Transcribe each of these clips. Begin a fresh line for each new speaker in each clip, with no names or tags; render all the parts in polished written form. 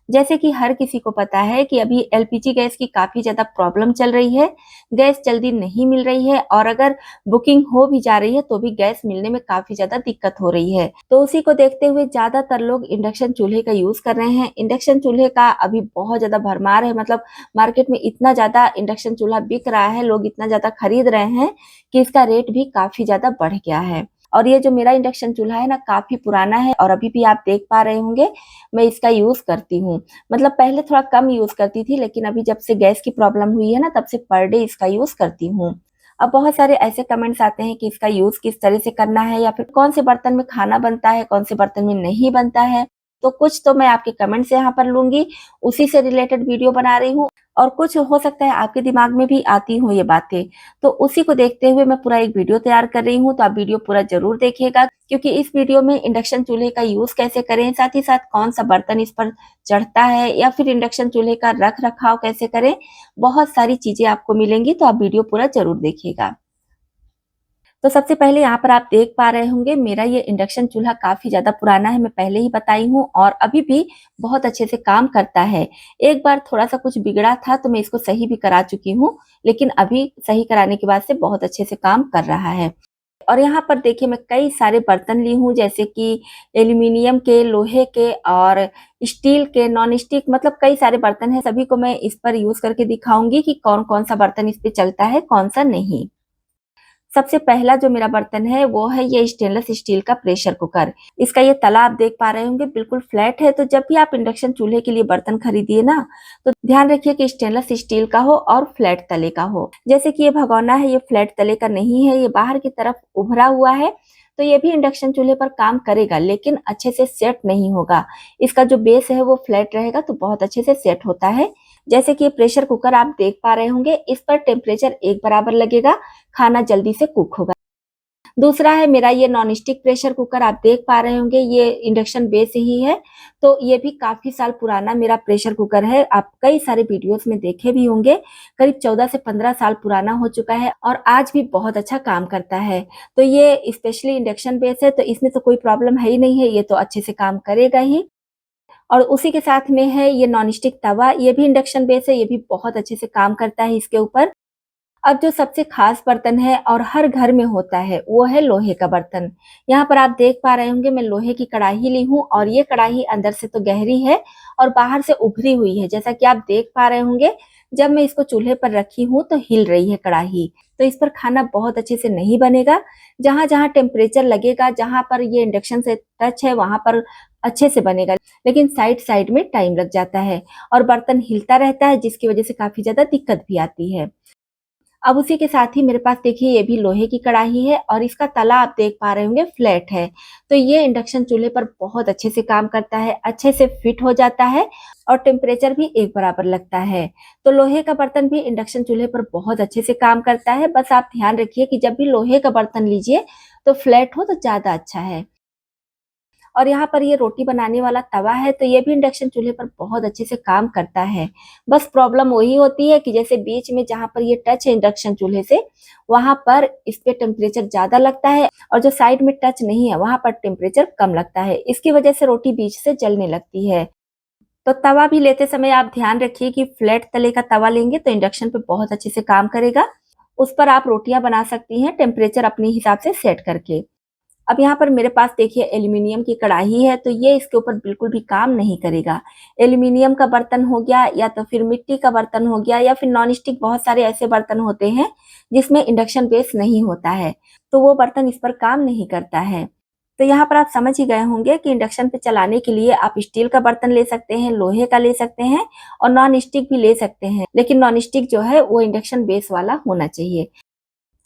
जैसे कि हर किसी को पता है कि अभी एलपीजी गैस की काफ़ी ज़्यादा प्रॉब्लम चल रही है, गैस जल्दी नहीं मिल रही है और अगर बुकिंग हो भी जा रही है तो भी गैस मिलने में काफ़ी ज़्यादा दिक्कत हो रही है। तो उसी को देखते हुए ज़्यादातर लोग इंडक्शन चूल्हे का यूज़ कर रहे हैं। इंडक्शन चूल्हे का अभी बहुत ज़्यादा भरमार है, मतलब मार्केट में इतना ज़्यादा इंडक्शन चूल्हा बिक रहा है, लोग इतना ज़्यादा खरीद रहे हैं कि इसका रेट भी काफ़ी ज़्यादा बढ़ गया है। और ये जो मेरा इंडक्शन चूल्हा है ना, काफ़ी पुराना है और अभी भी आप देख पा रहे होंगे मैं इसका यूज़ करती हूँ। मतलब पहले थोड़ा कम यूज़ करती थी, लेकिन अभी जब से गैस की प्रॉब्लम हुई है ना, तब से पर डे इसका यूज़ करती हूँ। अब बहुत सारे ऐसे कमेंट्स आते हैं कि इसका यूज़ किस तरह से करना है या फिर कौन से बर्तन में खाना बनता है, कौन से बर्तन में नहीं बनता है। तो कुछ तो मैं आपके कमेंट्स यहाँ पर लूँगी, उसी से रिलेटेड वीडियो बना रही हूँ और कुछ हो सकता है आपके दिमाग में भी आती हों ये बातें। तो उसी को देखते हुए मैं पूरा एक वीडियो तैयार कर रही हूँ, तो आप वीडियो पूरा ज़रूर देखिएगा, क्योंकि इस वीडियो में इंडक्शन चूल्हे का यूज़ कैसे करें, साथ ही साथ कौन-सा बर्तन इस पर चढ़ता है या फिर इंडक्शन चूल्हे का रख-रखाव कैसे करें, बहुत सारी चीज़ें आपको मिलेंगी, तो आप वीडियो पूरा ज़रूर देखिएगा। तो सबसे पहले यहाँ पर आप देख पा रहे होंगे मेरा ये इंडक्शन चूल्हा काफ़ी ज़्यादा पुराना है, मैं पहले ही बताई हूँ और अभी भी बहुत अच्छे से काम करता है। एक बार थोड़ा-सा कुछ बिगड़ा था तो मैं इसको सही भी करा चुकी हूँ, लेकिन अभी सही कराने के बाद से बहुत अच्छे से काम कर रहा है। और यहाँ पर देखिए मैं कई सारे बर्तन ली हूँ, जैसे कि एल्यूमीनियम के, लोहे के और स्टील के, नॉन स्टिक, मतलब कई सारे बर्तन हैं। सभी को मैं इस पर यूज़ करके दिखाऊँगी कि कौन-कौन सा बर्तन इस पे चलता है, कौन-सा नहीं। सबसे पहला जो मेरा बर्तन है वो है ये स्टेनलेस स्टील का प्रेशर कुकर। इसका ये तला आप देख पा रहे होंगे बिल्कुल फ्लैट है, तो जब भी आप इंडक्शन चूल्हे के लिए बर्तन खरीदिए ना, तो ध्यान रखिए कि स्टेनलेस स्टील का हो और फ्लैट तले का हो। जैसे कि ये भगोना है, ये फ्लैट तले का नहीं है, ये बाहर की तरफ उभरा हुआ है, तो ये भी इंडक्शन चूल्हे पर काम करेगा, लेकिन अच्छे से सेट नहीं होगा। इसका जो बेस है वो फ्लैट रहेगा तो बहुत अच्छे से सेट होता है। जैसे कि ये प्रेशर कुकर आप देख पा रहे होंगे, इस पर टेम्परेचर एक बराबर लगेगा, खाना जल्दी से कुक होगा। दूसरा है मेरा ये नॉन स्टिक प्रेशर कुकर, आप देख पा रहे होंगे ये इंडक्शन बेस ही है, तो ये भी काफ़ी साल पुराना मेरा प्रेशर कुकर है। आप कई सारे वीडियोज़ में देखे भी होंगे, करीब 14 से 15 साल पुराना हो चुका है और आज भी बहुत अच्छा काम करता है। तो ये स्पेशली इंडक्शन बेस है, तो इसमें तो कोई प्रॉब्लम है ही नहीं है, ये तो अच्छे से काम करेगा ही। और उसी के साथ में है ये नॉन स्टिक तवा, ये भी इंडक्शन बेस है, ये भी बहुत अच्छे से काम करता है इसके ऊपर। अब जो सबसे खास बर्तन है और हर घर में होता है, वो है लोहे का बर्तन। यहाँ पर आप देख पा रहे होंगे मैं लोहे की कढ़ाई ली हूँ और ये कढ़ाई अंदर से तो गहरी है और बाहर से उभरी हुई है। जैसा कि आप देख पा रहे होंगे, जब मैं इसको चूल्हे पर रखी हूँ तो हिल रही है कढ़ाई, तो इस पर खाना बहुत अच्छे से नहीं बनेगा। जहाँ-जहाँ टेम्परेचर लगेगा, जहाँ पर ये इंडक्शन से टच है, वहाँ पर अच्छे से बनेगा, लेकिन साइड-साइड में टाइम लग जाता है और बर्तन हिलता रहता है, जिसकी वजह से काफ़ी ज़्यादा दिक्कत भी आती है। अब उसी के साथ ही मेरे पास देखिए ये भी लोहे की कढ़ाई है और इसका तला आप देख पा रहे होंगे फ्लैट है। तो ये इंडक्शन चूल्हे पर बहुत अच्छे से काम करता है, अच्छे से फिट हो जाता है और टेम्परेचर भी एक बराबर लगता है। तो लोहे का बर्तन भी इंडक्शन चूल्हे पर बहुत अच्छे से काम करता है। बस आप ध्यान रखिए कि जब भी लोहे का बर्तन लीजिए तो फ्लैट हो तो ज़्यादा अच्छा है। और यहाँ पर ये रोटी बनाने वाला तवा है, तो ये भी इंडक्शन चूल्हे पर बहुत अच्छे से काम करता है। बस प्रॉब्लम वही होती है कि जैसे बीच में जहाँ पर ये टच है इंडक्शन चूल्हे से, वहाँ पर इस पे टेम्परेचर ज़्यादा लगता है और जो साइड में टच नहीं है, वहाँ पर टेम्परेचर कम लगता है। इसकी वजह से रोटी बीच से जलने लगती है। तो तवा भी लेते समय आप ध्यान रखिए कि फ्लैट तले का तवा लेंगे तो इंडक्शन पे बहुत अच्छे से काम करेगा। उस पर आप रोटियाँ बना सकती हैं टेम्परेचर अपने हिसाब से सेट करके। अब यहाँ पर मेरे पास देखिए एल्यूमीनियम की कढ़ाई है, तो ये इसके ऊपर बिल्कुल भी काम नहीं करेगा। एल्यूमीनियम का बर्तन हो गया या तो फिर मिट्टी का बर्तन हो गया या फिर नॉन स्टिक, बहुत सारे ऐसे बर्तन होते हैं जिसमें इंडक्शन बेस नहीं होता है, तो वो बर्तन इस पर काम नहीं करता है। तो यहाँ पर आप समझ ही गए होंगे कि इंडक्शन पे चलाने के लिए आप स्टील का बर्तन ले सकते हैं, लोहे का ले सकते हैं और नॉन स्टिक भी ले सकते हैं, लेकिन नॉन स्टिक जो है वो इंडक्शन बेस वाला होना चाहिए।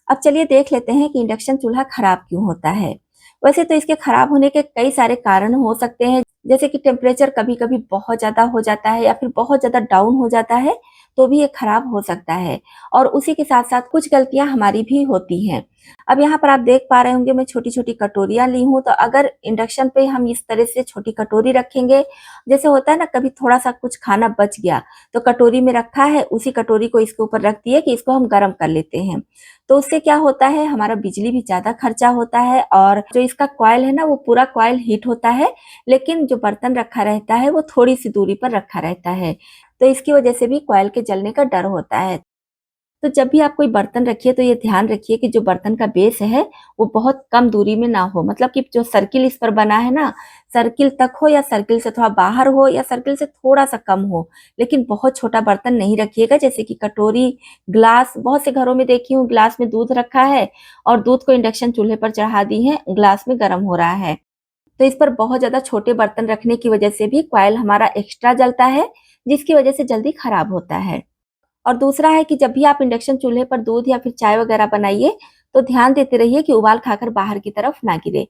अब चलिए देख लेते हैं कि इंडक्शन चूल्हा खराब क्यों होता है। वैसे तो इसके खराब होने के कई सारे कारण हो सकते हैं, जैसे कि टेम्परेचर कभी-कभी बहुत ज़्यादा हो जाता है या फिर बहुत ज़्यादा डाउन हो जाता है, तो भी ये खराब हो सकता है और उसी के साथ-साथ कुछ गलतियाँ हमारी भी होती हैं। अब यहाँ पर आप देख पा रहे होंगे मैं छोटी-छोटी कटोरियाँ ली हूँ, तो अगर इंडक्शन पे हम इस तरह से छोटी कटोरी रखेंगे, जैसे होता है ना कभी थोड़ा-सा कुछ खाना बच गया, तो कटोरी में रखा है, उसी कटोरी को इसके ऊपर रख दिए कि इसको हम गरम कर लेते हैं। तो उससे क्या होता है हमारा बिजली भी ज़्यादा खर्चा होता है और जो इसका कॉइल है ना वो पूरा कॉइल हीट होता है, लेकिन जो बर्तन रखा रहता है वो थोड़ी-सी दूरी पर रखा रहता है। तो इसकी वजह से भी कॉइल के जलने का डर होता है। तो जब भी आप कोई बर्तन रखिए तो ये ध्यान रखिए कि जो बर्तन का बेस है वो बहुत कम दूरी में ना हो, मतलब कि जो सर्किल इस पर बना है ना, सर्किल तक हो या सर्किल से थोड़ा बाहर हो या सर्किल से थोड़ा-सा कम हो। लेकिन बहुत छोटा बर्तन नहीं रखिएगा, जैसे कि कटोरी, ग्लास, बहुत से घरों में देखी हूँ ग्लास में दूध रखा है और दूध को इंडक्शन चूल्हे पर चढ़ा दी है, ग्लास में गरम हो रहा है। तो इस पर बहुत ज़्यादा छोटे बर्तन रखने की वजह से भी कॉइल हमारा एक्स्ट्रा जलता है, जिसकी वजह से जल्दी खराब होता है। और दूसरा है कि जब भी आप इंडक्शन चूल्हे पर दूध या फिर चाय वगैरह बनाइए, तो ध्यान देते रहिए कि उबाल खाकर बाहर की तरफ ना गिरे।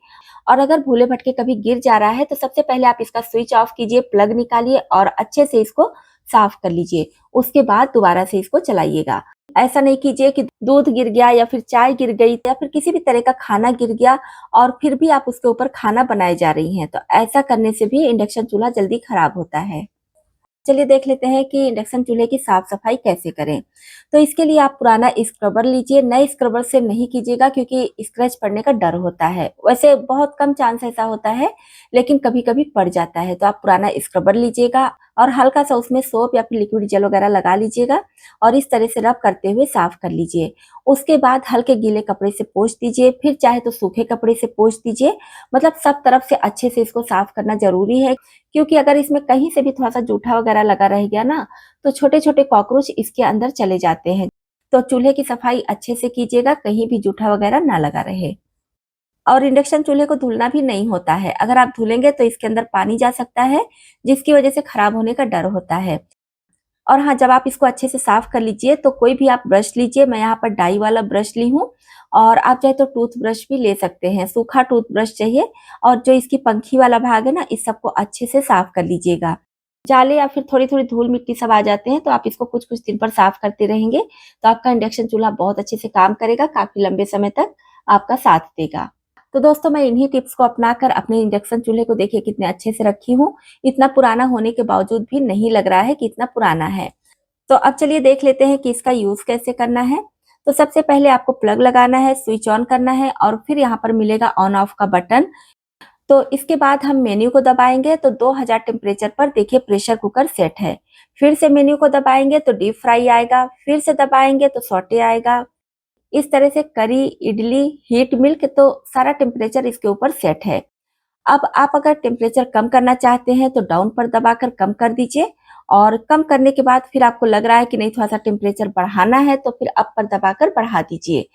और अगर भूले-भटके कभी गिर जा रहा है, तो सबसे पहले आप इसका स्विच ऑफ कीजिए, प्लग निकालिए और अच्छे से इसको साफ कर लीजिए। उसके बाद दोबारा से इसको चलाइएगा। ऐसा नहीं कीजिए कि दूध गिर गया या फिर चाय गिर गई या फिर किसी भी तरह का खाना गिर गया और फिर भी आप उसके ऊपर खाना बनाए जा रही हैं। तो ऐसा करने से भी इंडक्शन चूल्हा जल्दी खराब होता है। चलिए देख लेते हैं कि इंडक्शन चूल्हे की साफ-सफाई कैसे करें। तो इसके लिए आप पुराना स्क्रबर लीजिए, नए स्क्रबर से नहीं कीजिएगा क्योंकि स्क्रैच पड़ने का डर होता है। वैसे बहुत कम चांस ऐसा होता है, लेकिन कभी-कभी पड़ जाता है। तो आप पुराना स्क्रबर लीजिएगा और हल्का-सा उसमें सोप या फिर लिक्विड जेल वगैरह लगा लीजिएगा और इस तरह से रब करते हुए साफ कर लीजिए। उसके बाद हल्के गीले कपड़े से पोंछ दीजिए, फिर चाहे तो सूखे कपड़े से पोंछ दीजिए। मतलब सब तरफ से अच्छे से इसको साफ करना ज़रूरी है, क्योंकि अगर इसमें कहीं से भी थोड़ा-सा जूठा वगैरह लगा रह गया ना, तो छोटे-छोटे कॉकरोच इसके अंदर चले जाते हैं। तो चूल्हे की सफाई अच्छे से कीजिएगा, कहीं भी जूठा वगैरह ना लगा रहे। और इंडक्शन चूल्हे को धुलना भी नहीं होता है। अगर आप धुलेंगे तो इसके अंदर पानी जा सकता है, जिसकी वजह से खराब होने का डर होता है। और हाँ, जब आप इसको अच्छे से साफ कर लीजिए तो कोई भी आप ब्रश लीजिए, मैं यहाँ पर डाई वाला ब्रश ली हूँ और आप चाहे तो टूथब्रश भी ले सकते हैं, सूखा टूथब्रश चाहिए और जो इसकी पंखी वाला भाग है ना, इस सबको अच्छे से साफ कर लीजिएगा। जाले या फिर थोड़ी-थोड़ी धूल-मिट्टी सब आ जाते हैं, तो आप इसको कुछ-कुछ दिन पर साफ करते रहेंगे, तो आपका इंडक्शन चूल्हा बहुत अच्छे से काम करेगा, काफ़ी लंबे समय तक आपका साथ देगा। तो दोस्तों मैं इन्हीं टिप्स को अपनाकर अपने इंडक्शन चूल्हे को देखिए कितने अच्छे से रखी हूँ। इतना पुराना होने के बावजूद भी नहीं लग रहा है कि इतना पुराना है। तो अब चलिए देख लेते हैं कि इसका यूज़ कैसे करना है। तो सबसे पहले आपको प्लग लगाना है, स्विच ऑन करना है और फिर यहाँ पर मिलेगा ऑन ऑफ का बटन। तो इसके बाद हम मेन्यू को दबाएँगे तो 2000 टेम्परेचर पर देखिए प्रेशर कुकर सेट है। फिर से मेन्यू को दबाएँगे तो डीप फ्राई आएगा, फिर से दबाएँगे तो सौटे आएगा। इस तरह से करी, इडली, हीट मिल्क तो सारा टेम्परेचर इसके ऊपर सेट है। अब आप अगर टेम्परेचर कम करना चाहते हैं तो डाउन पर दबाकर कम कर दीजिए और कम करने के बाद फिर आपको लग रहा है कि नहीं थोड़ा-सा टेम्परेचर बढ़ाना है तो फिर अप पर दबाकर बढ़ा दीजिए।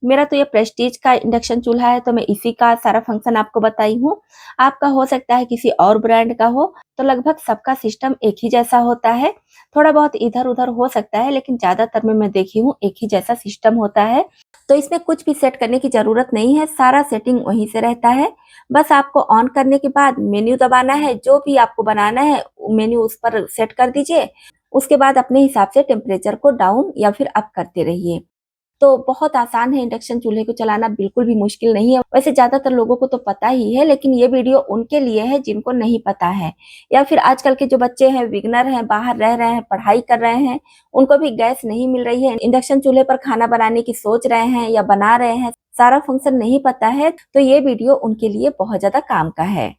मेरा तो ये प्रेस्टीज का इंडक्शन चूल्हा है तो मैं इसी का सारा फंक्शन आपको बताई हूँ। आपका हो सकता है किसी और ब्रांड का हो, तो लगभग सबका सिस्टम एक ही जैसा होता है। थोड़ा बहुत इधर-उधर हो सकता है लेकिन ज़्यादातर में मैं देखी हूँ एक ही जैसा सिस्टम होता है। तो इसमें कुछ भी सेट करने की ज़रूरत नहीं है, सारा सेटिंग वहीं से रहता है। बस आपको ऑन करने के बाद मेन्यू दबाना है, जो भी आपको बनाना है मेन्यू उस पर सेट कर दीजिए। उसके बाद अपने हिसाब से टेम्परेचर को डाउन या फिर अप करते रहिए। तो बहुत आसान है इंडक्शन चूल्हे को चलाना, बिल्कुल भी मुश्किल नहीं है। वैसे ज़्यादातर लोगों को तो पता ही है, लेकिन ये वीडियो उनके लिए है जिनको नहीं पता है या फिर आजकल के जो बच्चे हैं, बिगिनर हैं, बाहर रह रहे हैं, पढ़ाई कर रहे हैं, उनको भी गैस नहीं मिल रही है, इंडक्शन चूल्हे पर खाना बनाने की सोच रहे हैं या बना रहे हैं, सारा फंक्शन नहीं पता है, तो ये वीडियो उनके लिए बहुत ज़्यादा काम का है।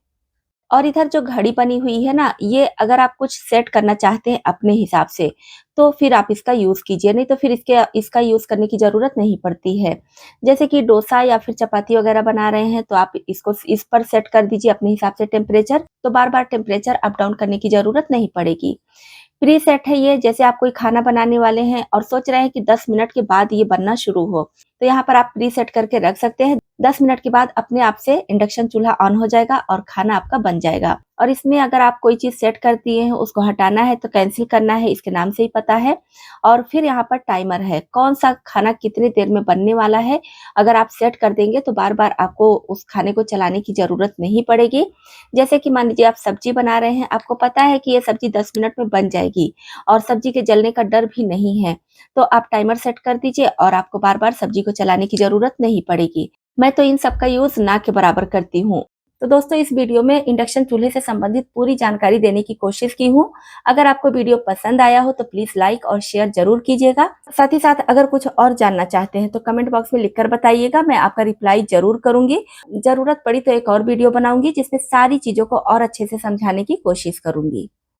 और इधर जो घड़ी बनी हुई है ना, ये अगर आप कुछ सेट करना चाहते हैं अपने हिसाब से, तो फिर आप इसका यूज़ कीजिए, नहीं तो फिर इसका यूज़ करने की ज़रूरत नहीं पड़ती है। जैसे कि डोसा या फिर चपाती वगैरह बना रहे हैं, तो आप इसको इस पर सेट कर दीजिए अपने हिसाब से टेम्परेचर, तो बार-बार टेम्परेचर अप डाउन करने की ज़रूरत नहीं पड़ेगी। प्रीसेट है ये, जैसे आप कोई खाना बनाने वाले हैं और सोच रहे हैं कि 10 मिनट के बाद ये बनना शुरू हो, तो यहाँ पर आप प्रीसेट करके रख सकते हैं। 10 मिनट के बाद अपने आप से इंडक्शन चूल्हा ऑन हो जाएगा और खाना आपका बन जाएगा। और इसमें अगर आप कोई चीज़ सेट कर दिए हैं, उसको हटाना है तो कैंसल करना है, इसके नाम से ही पता है। और फिर यहाँ पर टाइमर है, कौन-सा खाना कितनी देर में बनने वाला है। अगर आप सेट कर देंगे तो बार-बार आपको उस खाने को चलाने की ज़रूरत नहीं पड़ेगी। जैसे कि मान लीजिए आप सब्ज़ी बना रहे हैं, आपको पता है कि ये सब्ज़ी 10 मिनट में बन जाएगी और सब्ज़ी के जलने का डर भी नहीं है, तो आप टाइमर सेट कर दीजिए और आपको बार-बार सब्ज़ी को चलाने की ज़रूरत नहीं पड़ेगी। मैं तो इन सब का यूज़ ना के बराबर करती हूँ। तो दोस्तों, इस वीडियो में इंडक्शन चूल्हे से संबंधित पूरी जानकारी देने की कोशिश की हूँ। अगर आपको वीडियो पसंद आया हो तो प्लीज़ लाइक और शेयर ज़रूर कीजिएगा। साथ ही साथ अगर कुछ और जानना चाहते हैं तो कमेंट बॉक्स में लिखकर बताइएगा, मैं आपका रिप्लाई ज़रूर करूँगी। ज़रूरत पड़ी तो एक और वीडियो बनाऊँगी जिसमें सारी चीज़ों को और अच्छे से समझाने की कोशिश करूँगी।